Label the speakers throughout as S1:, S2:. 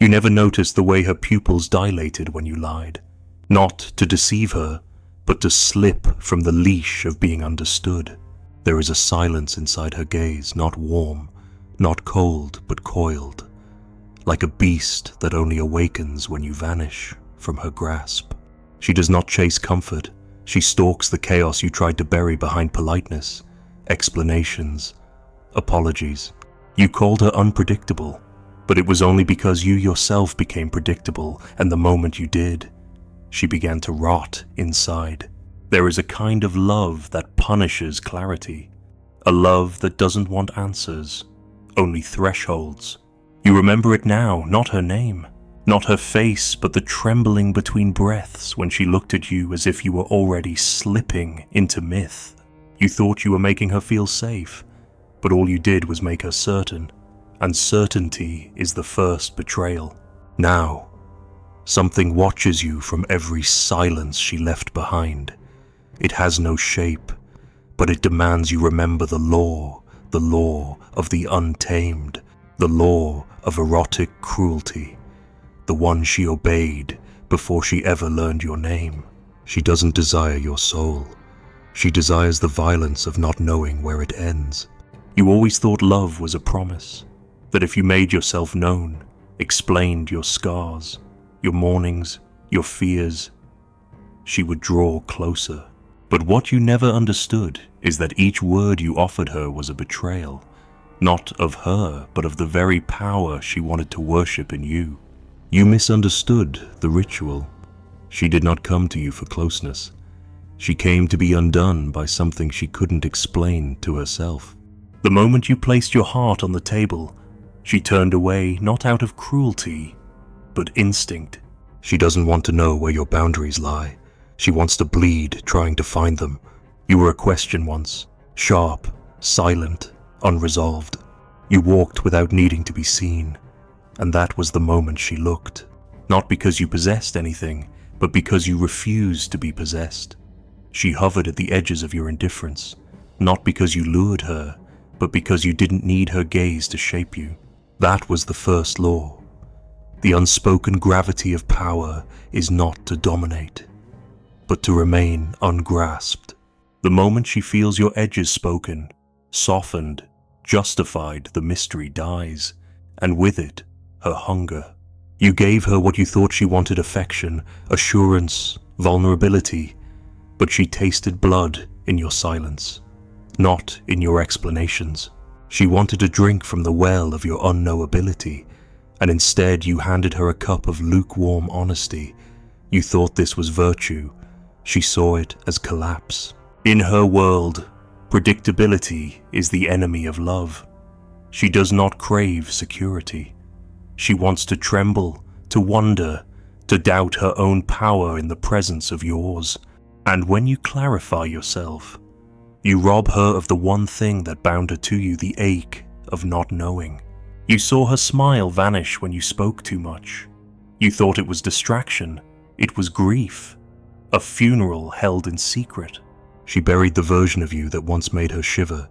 S1: You never noticed the way her pupils dilated when you lied, not to deceive her, but to slip from the leash of being understood. There is a silence inside her gaze, not warm, not cold, but coiled, like a beast that only awakens when you vanish from her grasp. She does not chase comfort. She stalks the chaos you tried to bury behind politeness, explanations, apologies. You called her unpredictable, but it was only because you yourself became predictable, and the moment you did, she began to rot inside. There is a kind of love that punishes clarity, a love that doesn't want answers, only thresholds. You remember it now, not her name, not her face, but the trembling between breaths when she looked at you as if you were already slipping into myth. You thought you were making her feel safe, but all you did was make her certain, and certainty is the first betrayal. Now, something watches you from every silence she left behind. It has no shape, but it demands you remember the law of the untamed, the law of erotic cruelty, the one she obeyed before she ever learned your name. She doesn't desire your soul. She desires the violence of not knowing where it ends. You always thought love was a promise, that if you made yourself known, explained your scars, your mournings, your fears, she would draw closer. But what you never understood is that each word you offered her was a betrayal, not of her, but of the very power she wanted to worship in you. You misunderstood the ritual. She did not come to you for closeness. She came to be undone by something she couldn't explain to herself. The moment you placed your heart on the table, she turned away not out of cruelty, but instinct. She doesn't want to know where your boundaries lie. She wants to bleed trying to find them. You were a question once, sharp, silent, unresolved. You walked without needing to be seen, and that was the moment she looked. Not because you possessed anything, but because you refused to be possessed. She hovered at the edges of your indifference, not because you lured her, but because you didn't need her gaze to shape you. That was the first law. The unspoken gravity of power is not to dominate, but to remain ungrasped. The moment she feels your edges spoken, softened, justified, the mystery dies, and with it, her hunger. You gave her what you thought she wanted: affection, assurance, vulnerability, but she tasted blood in your silence, not in your explanations. She wanted to drink from the well of your unknowability, and instead you handed her a cup of lukewarm honesty. You thought this was virtue. She saw it as collapse. In her world, predictability is the enemy of love. She does not crave security. She wants to tremble, to wonder, to doubt her own power in the presence of yours. And when you clarify yourself, you rob her of the one thing that bound her to you, the ache of not knowing. You saw her smile vanish when you spoke too much. You thought it was distraction. It was grief, a funeral held in secret. She buried the version of you that once made her shiver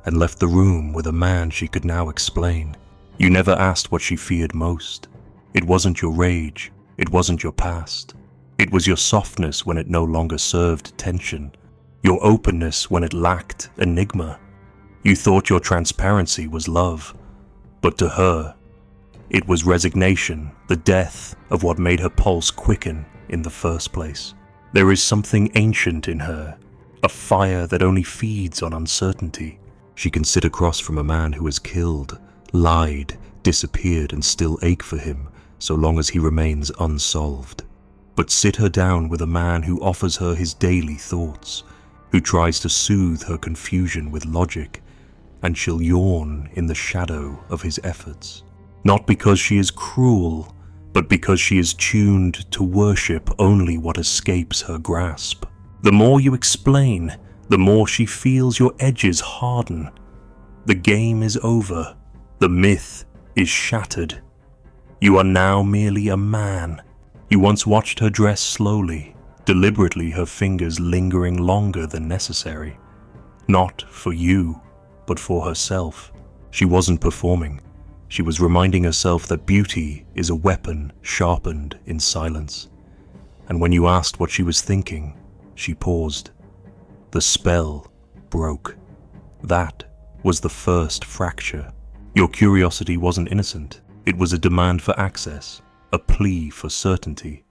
S1: and left the room with a man she could now explain. You never asked what she feared most. It wasn't your rage. It wasn't your past. It was your softness when it no longer served tension, your openness when it lacked enigma. You thought your transparency was love, but to her, it was resignation, the death of what made her pulse quicken in the first place. There is something ancient in her, a fire that only feeds on uncertainty. She can sit across from a man who has killed, lied, disappeared, and still ache for him, so long as he remains unsolved. But sit her down with a man who offers her his daily thoughts, who tries to soothe her confusion with logic, and she'll yawn in the shadow of his efforts. Not because she is cruel, but because she is tuned to worship only what escapes her grasp. The more you explain, the more she feels your edges harden. The game is over. The myth is shattered. You are now merely a man. You once watched her dress slowly, deliberately, her fingers lingering longer than necessary. Not for you, but for herself. She wasn't performing. She was reminding herself that beauty is a weapon sharpened in silence. And when you asked what she was thinking, she paused. The spell broke. That was the first fracture. Your curiosity wasn't innocent. It was a demand for access, a plea for certainty.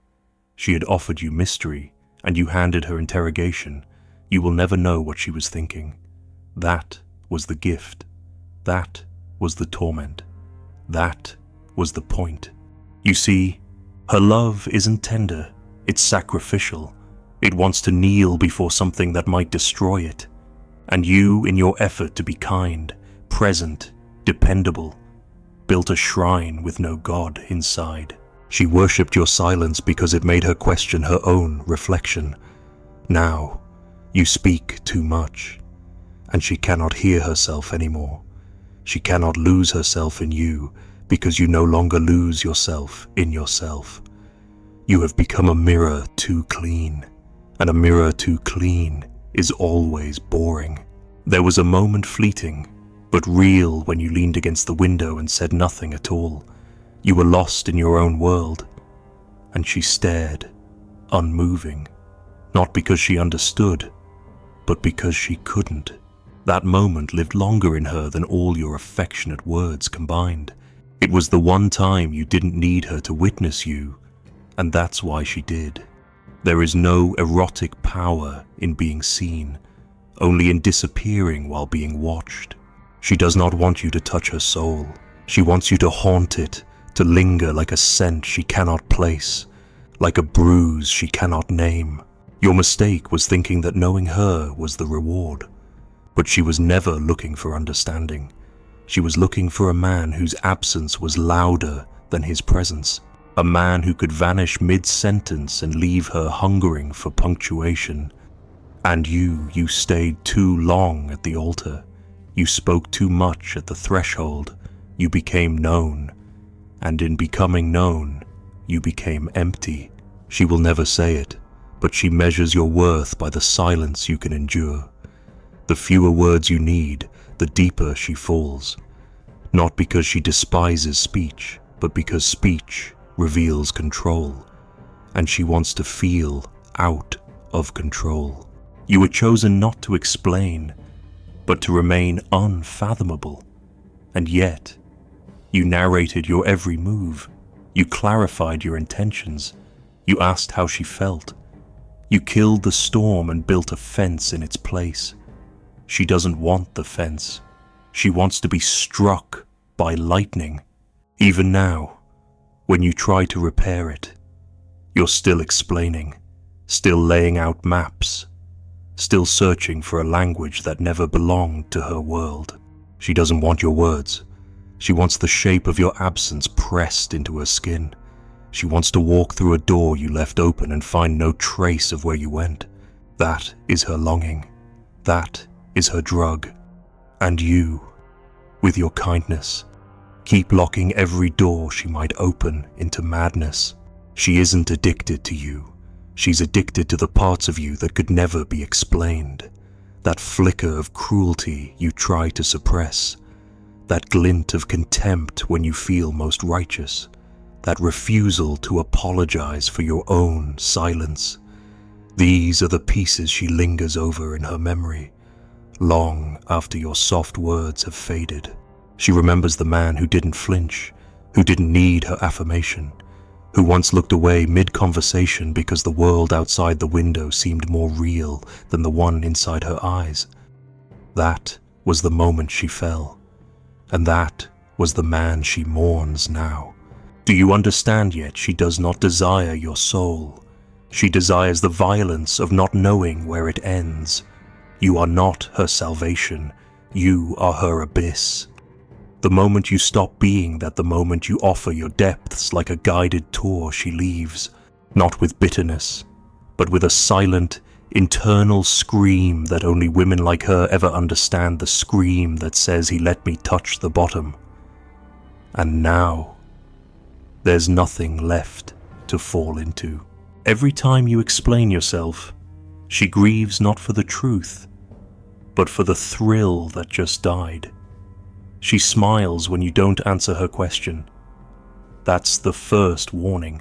S1: She had offered you mystery, and you handed her interrogation. You will never know what she was thinking. That was the gift. That was the torment. That was the point. You see, her love isn't tender, it's sacrificial. It wants to kneel before something that might destroy it. And you, in your effort to be kind, present, dependable, built a shrine with no God inside. She worshipped your silence because it made her question her own reflection. Now, you speak too much, and she cannot hear herself anymore. She cannot lose herself in you because you no longer lose yourself in yourself. You have become a mirror too clean, and a mirror too clean is always boring. There was a moment fleeting, but real when you leaned against the window and said nothing at all. You were lost in your own world, and she stared, unmoving, not because she understood, but because she couldn't. That moment lived longer in her than all your affectionate words combined. It was the one time you didn't need her to witness you, and that's why she did. There is no erotic power in being seen, only in disappearing while being watched. She does not want you to touch her soul. She wants you to haunt it, to linger like a scent she cannot place, like a bruise she cannot name. Your mistake was thinking that knowing her was the reward. But she was never looking for understanding. She was looking for a man whose absence was louder than his presence. A man who could vanish mid-sentence and leave her hungering for punctuation. And you stayed too long at the altar. You spoke too much at the threshold. You became known. And in becoming known, you became empty. She will never say it, but she measures your worth by the silence you can endure. The fewer words you need, the deeper she falls. Not because she despises speech, but because speech reveals control, and she wants to feel out of control. You were chosen not to explain, but to remain unfathomable. And yet, you narrated your every move. You clarified your intentions. You asked how she felt. You killed the storm and built a fence in its place. She doesn't want the fence. She wants to be struck by lightning. Even now, when you try to repair it, you're still explaining, still laying out maps, still searching for a language that never belonged to her world. She doesn't want your words. She wants the shape of your absence pressed into her skin. She wants to walk through a door you left open and find no trace of where you went. That is her longing. That is her drug. And you, with your kindness, keep locking every door she might open into madness. She isn't addicted to you. She's addicted to the parts of you that could never be explained. That flicker of cruelty you try to suppress. That glint of contempt when you feel most righteous. That refusal to apologize for your own silence. These are the pieces she lingers over in her memory, long after your soft words have faded. She remembers the man who didn't flinch, who didn't need her affirmation, who once looked away mid-conversation because the world outside the window seemed more real than the one inside her eyes. That was the moment she fell, and that was the man she mourns now. Do you understand yet? She does not desire your soul. She desires the violence of not knowing where it ends. You are not her salvation. You are her abyss. The moment you stop being that, the moment you offer your depths like a guided tour, she leaves, not with bitterness, but with a silent, internal scream that only women like her ever understand, the scream that says, "He let me touch the bottom." And now, there's nothing left to fall into. Every time you explain yourself, she grieves not for the truth, but for the thrill that just died. She smiles when you don't answer her question. That's the first warning.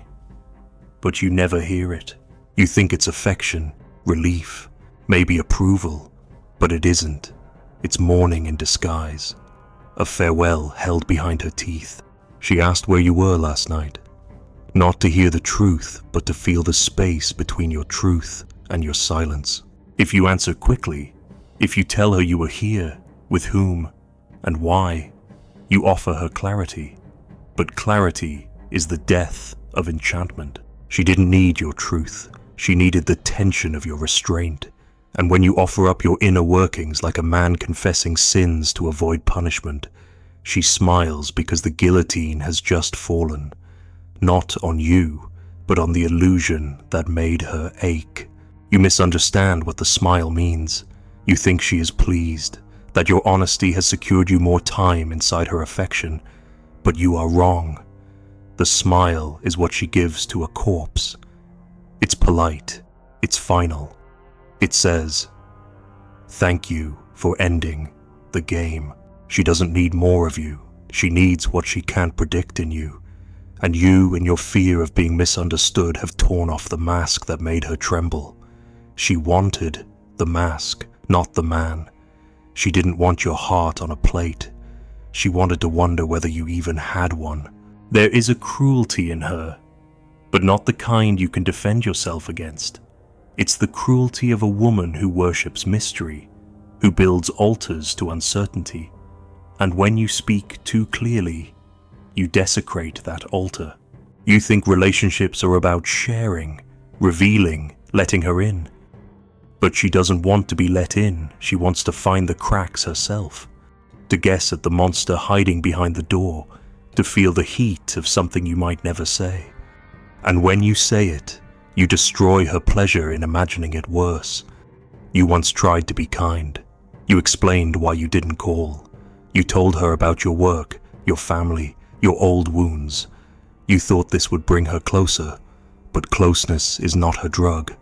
S1: But you never hear it. You think it's affection, relief, maybe approval, but it isn't. It's mourning in disguise. A farewell held behind her teeth. She asked where you were last night. Not to hear the truth, but to feel the space between your truth and your silence. If you answer quickly, if you tell her you were here, with whom, and why, you offer her clarity. But clarity is the death of enchantment. She didn't need your truth. She needed the tension of your restraint. And when you offer up your inner workings like a man confessing sins to avoid punishment, she smiles because the guillotine has just fallen. Not on you, but on the illusion that made her ache. You misunderstand what the smile means. You think she is pleased, that your honesty has secured you more time inside her affection. But you are wrong. The smile is what she gives to a corpse. It's polite. It's final. It says, "Thank you for ending the game." She doesn't need more of you. She needs what she can't predict in you. And you, in your fear of being misunderstood, have torn off the mask that made her tremble. She wanted the mask, not the man. She didn't want your heart on a plate. She wanted to wonder whether you even had one. There is a cruelty in her, but not the kind you can defend yourself against. It's the cruelty of a woman who worships mystery, who builds altars to uncertainty. And when you speak too clearly, you desecrate that altar. You think relationships are about sharing, revealing, letting her in. But she doesn't want to be let in. She wants to find the cracks herself, to guess at the monster hiding behind the door, to feel the heat of something you might never say. And when you say it, you destroy her pleasure in imagining it worse. You once tried to be kind. You explained why you didn't call. You told her about your work, your family, your old wounds. You thought this would bring her closer, but closeness is not her drug.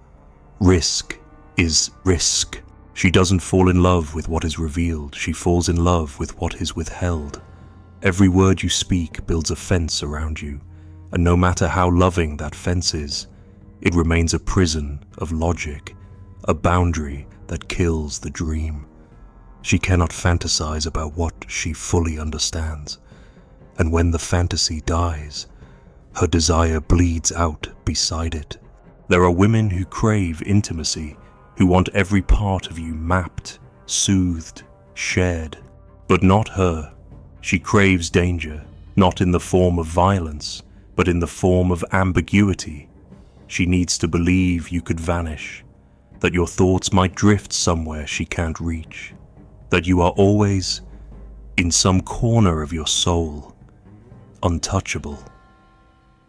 S1: Risk is risk. She doesn't fall in love with what is revealed. She falls in love with what is withheld. Every word you speak builds a fence around you, and no matter how loving that fence is, it remains a prison of logic, a boundary that kills the dream. She cannot fantasize about what she fully understands, and when the fantasy dies, her desire bleeds out beside it. There are women who crave intimacy, who want every part of you mapped, soothed, shared, but not her. She craves danger, not in the form of violence, but in the form of ambiguity. She needs to believe you could vanish, that your thoughts might drift somewhere she can't reach, that you are always, in some corner of your soul, untouchable.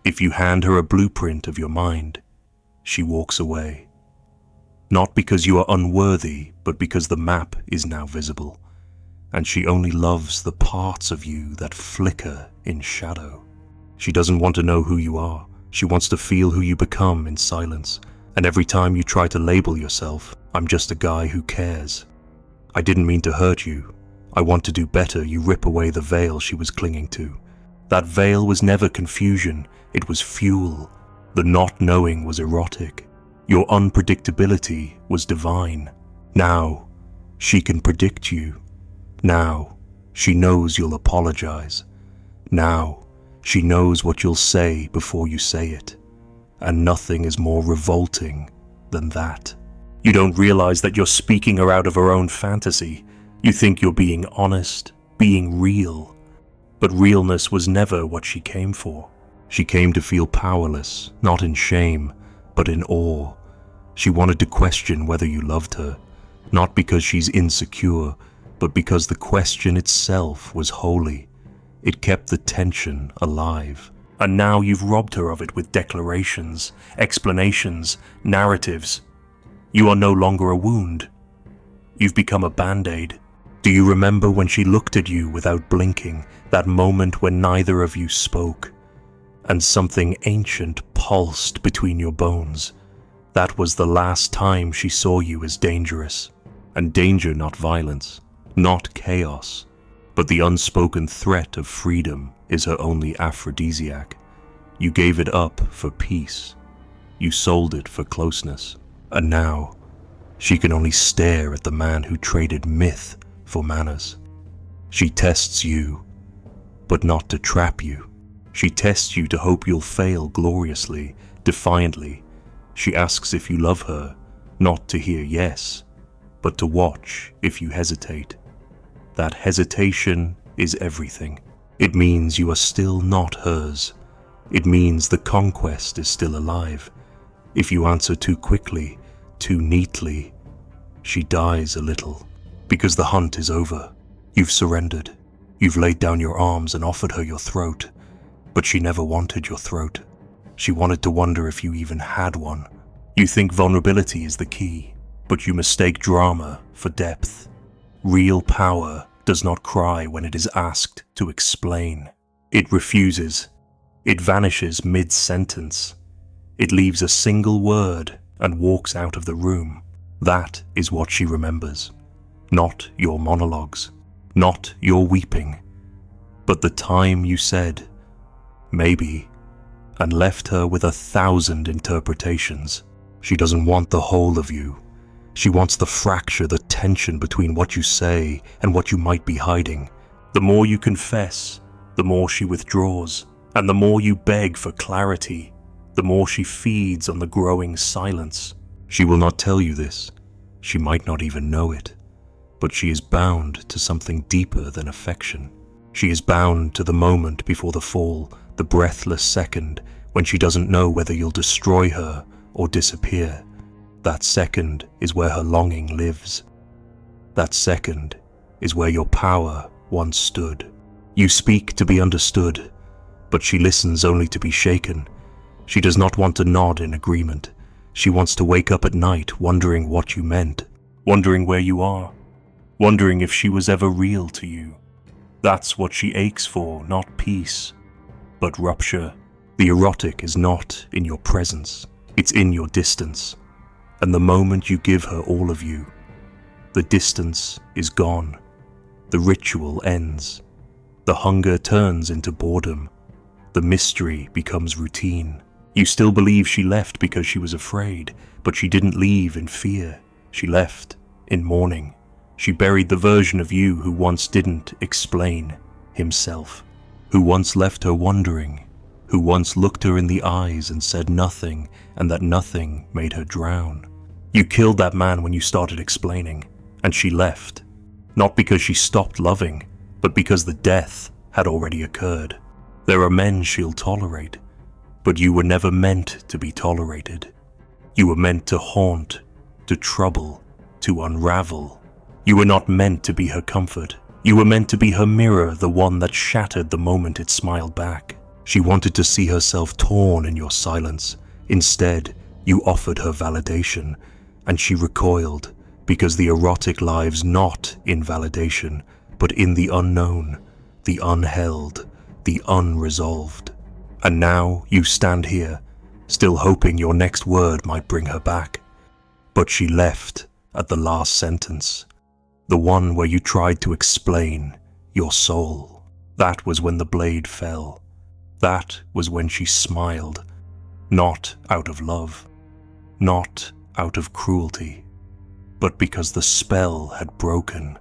S1: If you hand her a blueprint of your mind, she walks away. Not because you are unworthy, but because the map is now visible, and she only loves the parts of you that flicker in shadow. She doesn't want to know who you are. She wants to feel who you become in silence, and every time you try to label yourself, "I'm just a guy who cares. I didn't mean to hurt you. I want to do better," you rip away the veil she was clinging to. That veil was never confusion, it was fuel. The not knowing was erotic. Your unpredictability was divine. Now, she can predict you. Now, she knows you'll apologize. Now, she knows what you'll say before you say it. And nothing is more revolting than that. You don't realize that you're speaking her out of her own fantasy. You think you're being honest, being real. But realness was never what she came for. She came to feel powerless, not in shame, but in awe. She wanted to question whether you loved her, not because she's insecure, but because the question itself was holy. It kept the tension alive. And now you've robbed her of it with declarations, explanations, narratives. You are no longer a wound. You've become a band-aid. Do you remember when she looked at you without blinking, that moment when neither of you spoke, and something ancient pulsed between your bones? That was the last time she saw you as dangerous. And danger, not violence, not chaos, But the unspoken threat of freedom is her only aphrodisiac. You gave it up for peace. You sold it for closeness. And now, she can only stare at the man who traded myth for manners. She tests you, but not to trap you. She tests you to hope you'll fail gloriously, defiantly. She asks if you love her, not to hear yes, but to watch if you hesitate. That hesitation is everything. It means you are still not hers. It means the conquest is still alive. If you answer too quickly, too neatly, she dies a little, because the hunt is over. You've surrendered. You've laid down your arms and offered her your throat, but she never wanted your throat. She wanted to wonder if you even had one. You think vulnerability is the key, but you mistake drama for depth. Real power does not cry when it is asked to explain. It refuses. It vanishes mid-sentence. It leaves a single word and walks out of the room. That is what she remembers. Not your monologues, not your weeping, but the time you said, maybe, and left her with 1,000 interpretations. She doesn't want the whole of you. She wants the fracture, the tension between what you say and what you might be hiding. The more you confess, the more she withdraws, and the more you beg for clarity, the more she feeds on the growing silence. She will not tell you this. She might not even know it. But she is bound to something deeper than affection. She is bound to the moment before the fall, the breathless second when she doesn't know whether you'll destroy her or disappear. That second is where her longing lives. That second is where your power once stood. You speak to be understood, but she listens only to be shaken. She does not want to nod in agreement. She wants to wake up at night wondering what you meant, wondering where you are, wondering if she was ever real to you. That's what she aches for, not peace, but rupture. The erotic is not in your presence, it's in your distance. And the moment you give her all of you, the distance is gone. The ritual ends. The hunger turns into boredom. The mystery becomes routine. You still believe she left because she was afraid, but she didn't leave in fear. She left in mourning. She buried the version of you who once didn't explain himself, who once left her wondering, who once looked her in the eyes and said nothing, and that nothing made her drown. You killed that man when you started explaining, and she left, not because she stopped loving, but because the death had already occurred. There are men she'll tolerate, but you were never meant to be tolerated. You were meant to haunt, to trouble, to unravel. You were not meant to be her comfort. You were meant to be her mirror, the one that shattered the moment it smiled back. She wanted to see herself torn in your silence. Instead, you offered her validation, and she recoiled, because the erotic lives not in validation, but in the unknown, the unheld, the unresolved. And now you stand here, still hoping your next word might bring her back. But she left at the last sentence, the one where you tried to explain your soul. That was when the blade fell. That was when she smiled, not out of love, not out of cruelty, but because the spell had broken,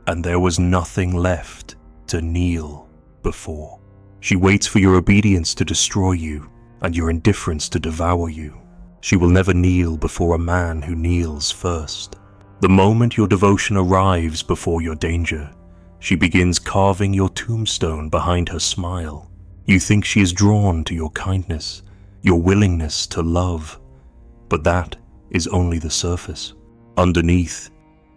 S1: and there was nothing left to kneel before. She waits for your obedience to destroy you, and your indifference to devour you. She will never kneel before a man who kneels first. The moment your devotion arrives before your danger, she begins carving your tombstone behind her smile. You think she is drawn to your kindness, your willingness to love, but that is only the surface. Underneath,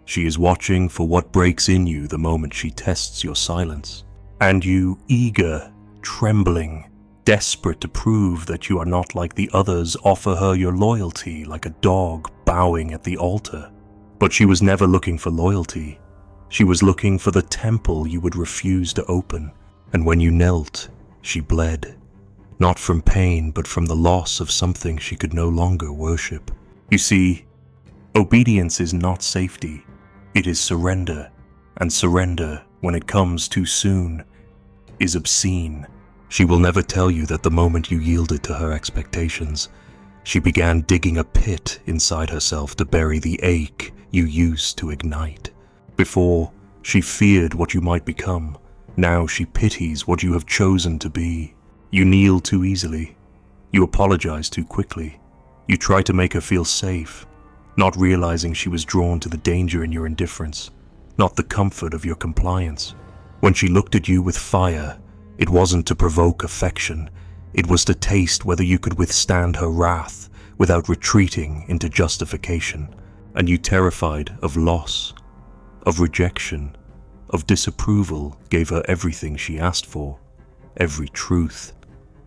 S1: she is watching for what breaks in you the moment she tests your silence. And you, eager, trembling, desperate to prove that you are not like the others, offer her your loyalty like a dog bowing at the altar. But she was never looking for loyalty. She was looking for the temple you would refuse to open. And when you knelt, she bled. Not from pain, but from the loss of something she could no longer worship. You see, obedience is not safety. It is surrender, and surrender when it comes too soon, is obscene. She will never tell you that the moment you yielded to her expectations, she began digging a pit inside herself to bury the ache you used to ignite. Before, she feared what you might become. Now she pities what you have chosen to be. You kneel too easily. You apologize too quickly. You try to make her feel safe, not realizing she was drawn to the danger in your indifference, not the comfort of your compliance. When she looked at you with fire, it wasn't to provoke affection. It was to taste whether you could withstand her wrath without retreating into justification. And you, terrified of loss, of rejection, of disapproval, gave her everything she asked for, every truth,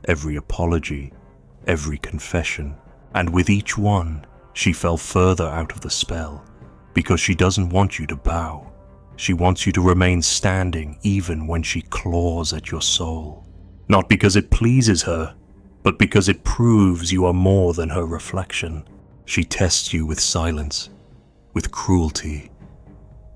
S1: every apology, every confession. And with each one, she fell further out of the spell, because she doesn't want you to bow. She wants you to remain standing even when she claws at your soul. Not because it pleases her, but because it proves you are more than her reflection. She tests you with silence, with cruelty,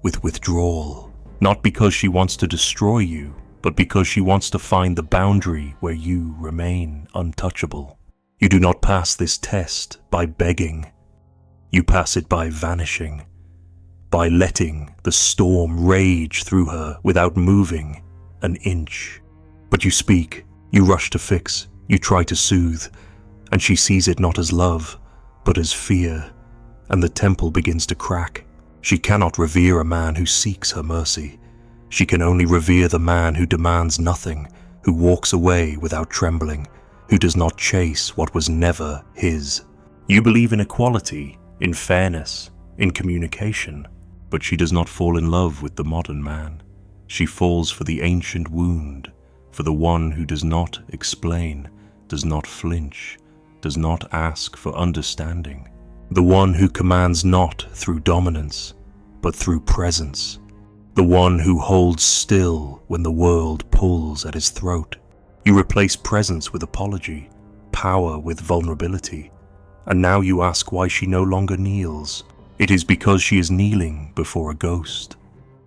S1: with withdrawal. Not because she wants to destroy you, but because she wants to find the boundary where you remain untouchable. You do not pass this test by begging. You pass it by vanishing, by letting the storm rage through her without moving an inch. But you speak, you rush to fix, you try to soothe, and she sees it not as love, but as fear, and the temple begins to crack. She cannot revere a man who seeks her mercy. She can only revere the man who demands nothing, who walks away without trembling, who does not chase what was never his. You believe in equality, in fairness, in communication, but she does not fall in love with the modern man. She falls for the ancient wound, for the one who does not explain, does not flinch, does not ask for understanding. The one who commands not through dominance, but through presence. The one who holds still when the world pulls at his throat. You replace presence with apology, power with vulnerability, and now you ask why she no longer kneels. It is because she is kneeling before a ghost.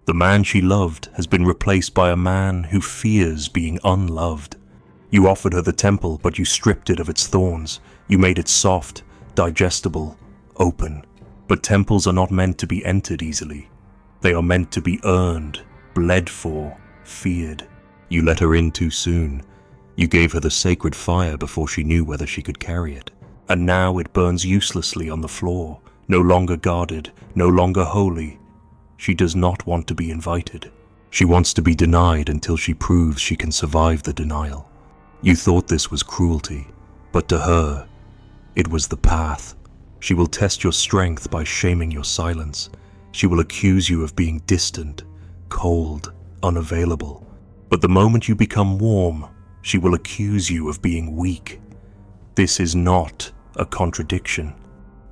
S1: The man she loved has been replaced by a man who fears being unloved. You offered her the temple, but you stripped it of its thorns. You made it soft, digestible, open. But temples are not meant to be entered easily. They are meant to be earned, bled for, feared. You let her in too soon. You gave her the sacred fire before she knew whether she could carry it. And now it burns uselessly on the floor, no longer guarded, no longer holy. She does not want to be invited. She wants to be denied until she proves she can survive the denial. You thought this was cruelty, but to her, it was the path. She will test your strength by shaming your silence. She will accuse you of being distant, cold, unavailable. But the moment you become warm, she will accuse you of being weak. This is not a contradiction.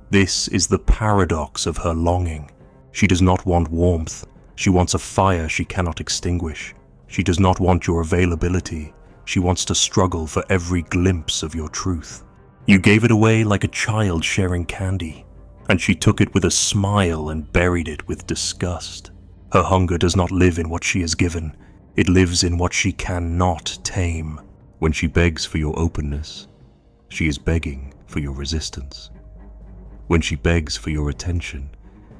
S1: This is the paradox of her longing. She does not want warmth. She wants a fire she cannot extinguish. She does not want your availability. She wants to struggle for every glimpse of your truth. You gave it away like a child sharing candy, and she took it with a smile and buried it with disgust. Her hunger does not live in what she has given. It lives in what she cannot tame. When she begs for your openness, she is begging for your resistance. When she begs for your attention,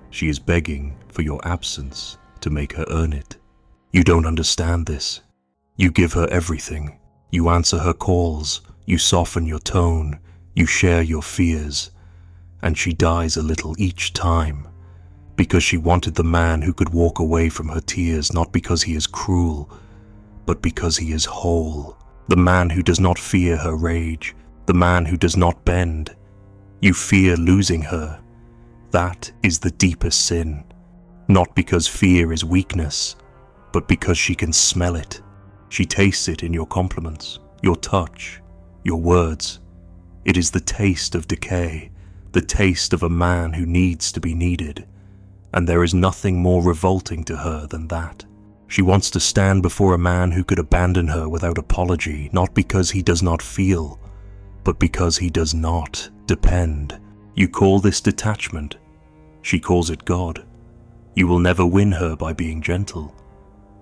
S1: she is begging for your absence to make her earn it. You don't understand this. You give her everything. You answer her calls. You soften your tone. You share your fears. And she dies a little each time, because she wanted the man who could walk away from her tears, not because he is cruel, but because he is whole. The man who does not fear her rage, the man who does not bend. You fear losing her. That is the deepest sin, not because fear is weakness, but because she can smell it. She tastes it in your compliments, your touch, your words. It is the taste of decay, the taste of a man who needs to be needed, and there is nothing more revolting to her than that. She wants to stand before a man who could abandon her without apology, not because he does not feel, but because he does not depend. You call this detachment. She calls it God. You will never win her by being gentle.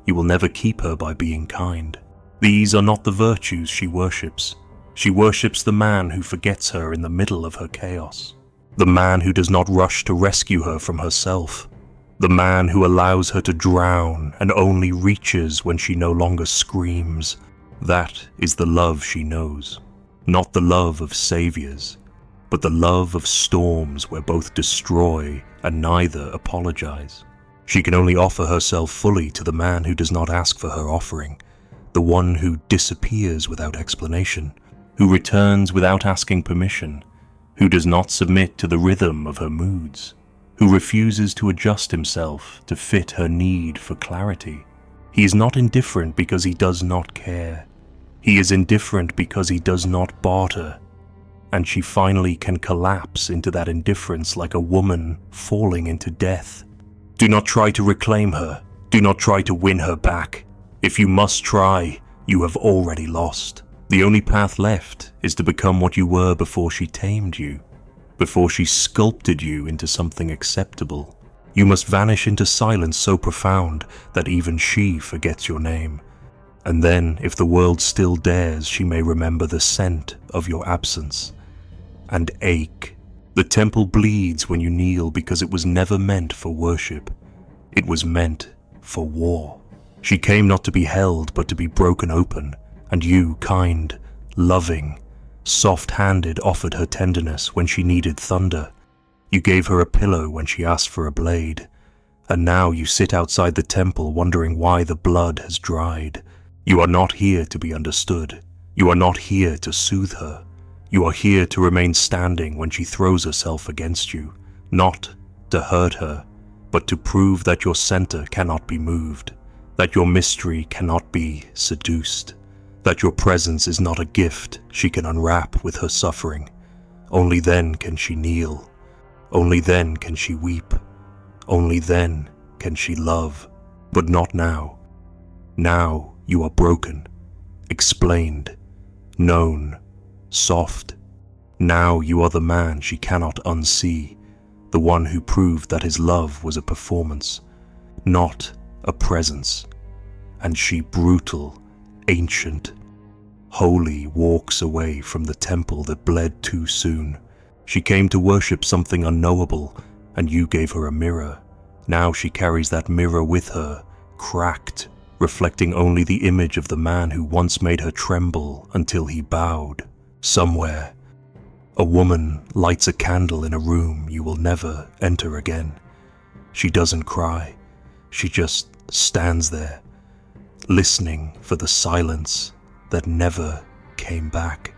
S1: You will never keep her by being kind. These are not the virtues she worships. She worships the man who forgets her in the middle of her chaos. The man who does not rush to rescue her from herself. The man who allows her to drown and only reaches when she no longer screams. That is the love she knows. Not the love of saviors, but the love of storms where both destroy and neither apologize. She can only offer herself fully to the man who does not ask for her offering, the one who disappears without explanation, who returns without asking permission, who does not submit to the rhythm of her moods, who refuses to adjust himself to fit her need for clarity. He is not indifferent because he does not care. He is indifferent because he does not barter. And she finally can collapse into that indifference like a woman falling into death. Do not try to reclaim her. Do not try to win her back. If you must try, you have already lost. The only path left is to become what you were before she tamed you, before she sculpted you into something acceptable. You must vanish into silence so profound that even she forgets your name. And then, if the world still dares, she may remember the scent of your absence and ache. The temple bleeds when you kneel because it was never meant for worship. It was meant for war. She came not to be held, but to be broken open, and you, kind, loving, soft-handed, offered her tenderness when she needed thunder. You gave her a pillow when she asked for a blade, and now you sit outside the temple wondering why the blood has dried. You are not here to be understood. You are not here to soothe her. You are here to remain standing when she throws herself against you, not to hurt her, but to prove that your center cannot be moved, that your mystery cannot be seduced, that your presence is not a gift she can unwrap with her suffering. Only then can she kneel. Only then can she weep. Only then can she love. But not now. Now you are broken, explained, known, soft. Now you are the man she cannot unsee, the one who proved that his love was a performance, not a presence. And she, brutal, ancient, holy, walks away from the temple that bled too soon. She came to worship something unknowable, and you gave her a mirror. Now she carries that mirror with her, cracked, reflecting only the image of the man who once made her tremble until he bowed. Somewhere, a woman lights a candle in a room you will never enter again. She doesn't cry. She just stands there, listening for the silence that never came back.